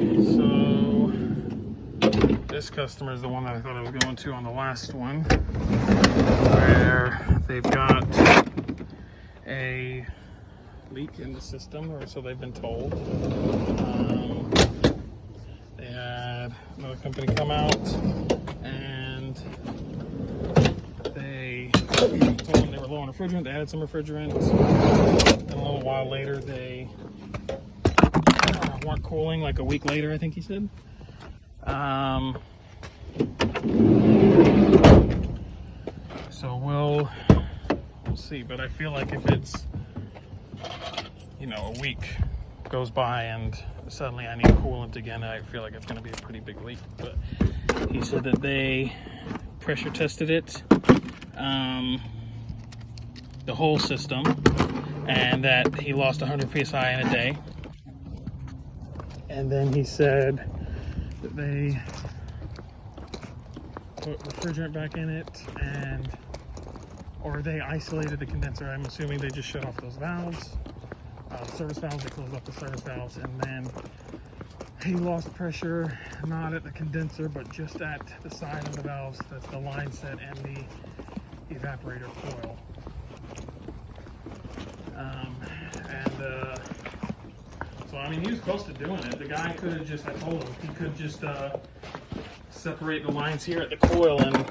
So this customer is the one that I thought I was going to on the last one, where they've got a leak in the system, or so they've been told. They had another company come out and they told them they were low on refrigerant. They added some refrigerant, and a little while later they weren't cooling, like a week later, I think he said. So we'll see, but I feel like if it's, you know, a week goes by and suddenly I need coolant again, I feel like it's going to be a pretty big leak. But he said that they pressure tested it, the whole system, and that he lost 100 psi in a day. And then he said that they put refrigerant back in it, or they isolated the condenser. I'm assuming they just shut off those valves, service valves. They closed off the service valves, and then he lost pressure, not at the condenser, but just at the side of the valves, that's the line set and the evaporator coil. So I mean, he was close to doing it. The guy could have just, I told him, he could just separate the lines here at the coil and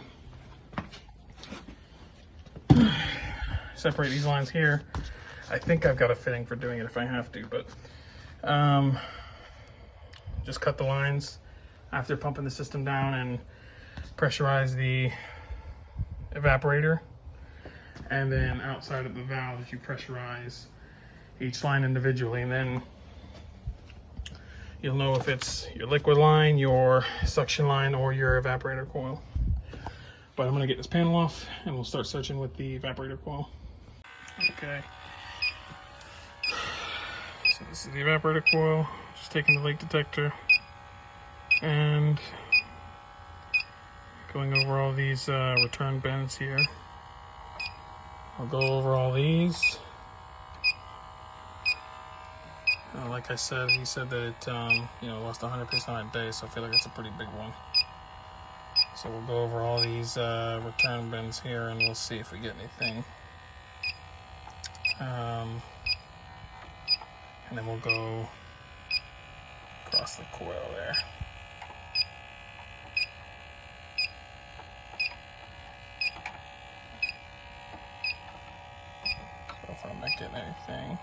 separate these lines here. I think I've got a fitting for doing it if I have to, but just cut the lines after pumping the system down and pressurize the evaporator. And then outside of the valves, you pressurize each line individually, and then you'll know if it's your liquid line, your suction line, or your evaporator coil. But I'm gonna get this panel off and we'll start searching with the evaporator coil. Okay. So this is the evaporator coil. Just taking the leak detector and going over all these return bends here. I'll go over all these. Like I said, he said that it lost 100% on a day, so I feel like it's a pretty big one. So we'll go over all these return bends here and we'll see if we get anything. And then we'll go across the coil there. So if I'm not getting anything.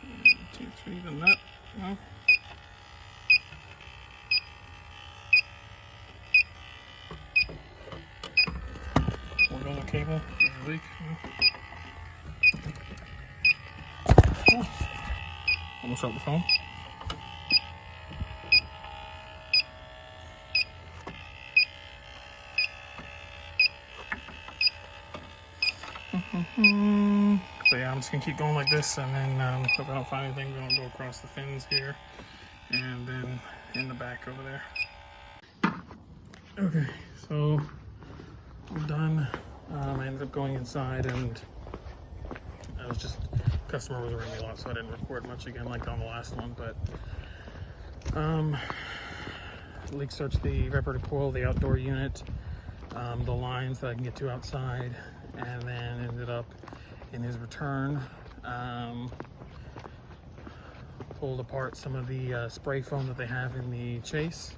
1, 2, 3, even that. No. Work on the cable. There's a leak. Oh. Almost out the phone. So yeah, I'm just gonna keep going like this, and then if I don't find anything, we're gonna go across the fins here, and then in the back over there. Okay, so I'm done. I ended up going inside, and I was just, customer was ringing me a lot, so I didn't record much again like on the last one. But leak searched the evaporator coil, the outdoor unit, the lines that I can get to outside, and then ended up in his return, pulled apart some of the spray foam that they have in the chase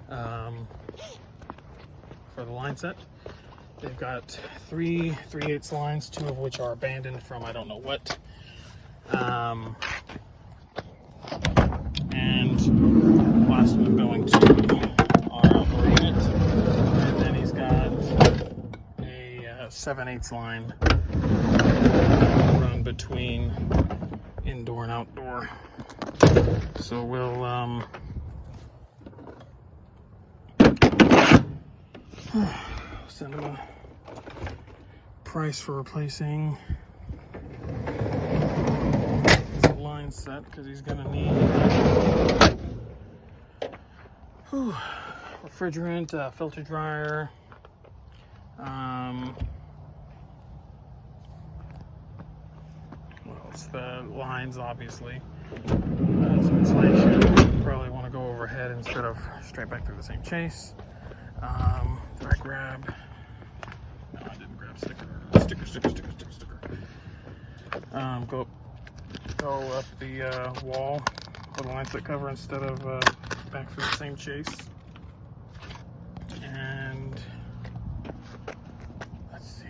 for the line set. They've got 3 3/8 lines, 2 of which are abandoned from I don't know what. And last one going to our outdoor unit, and then he's got a 7/8 line run between indoor and outdoor. So we'll send him a price for replacing his line set, because he's gonna need refrigerant, filter dryer, It's the lines, obviously. Some insulation. Probably want to go overhead instead of straight back through the same chase. Did I grab? No, I didn't grab sticker. Go up the wall for the line set cover instead of back through the same chase. And let's see,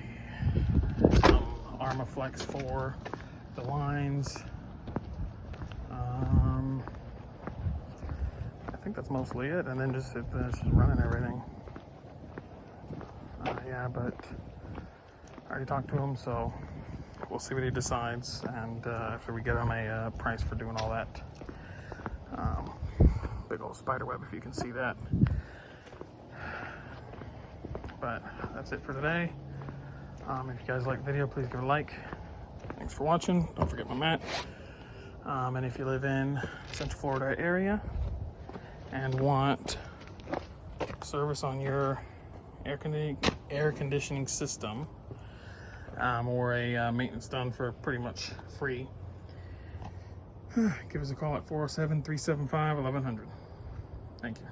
some Armaflex for the lines. I think that's mostly it, and then just running everything. Yeah, but I already talked to him, so we'll see what he decides, and after we get him a price for doing all that. Big old spider web, if you can see that. But that's it for today. If you guys like the video, please give it a like. Thanks for watching. Don't forget my mat. And if you live in Central Florida area and want service on your air conditioning system, or a maintenance done for pretty much free, give us a call at 407-375-1100. Thank you.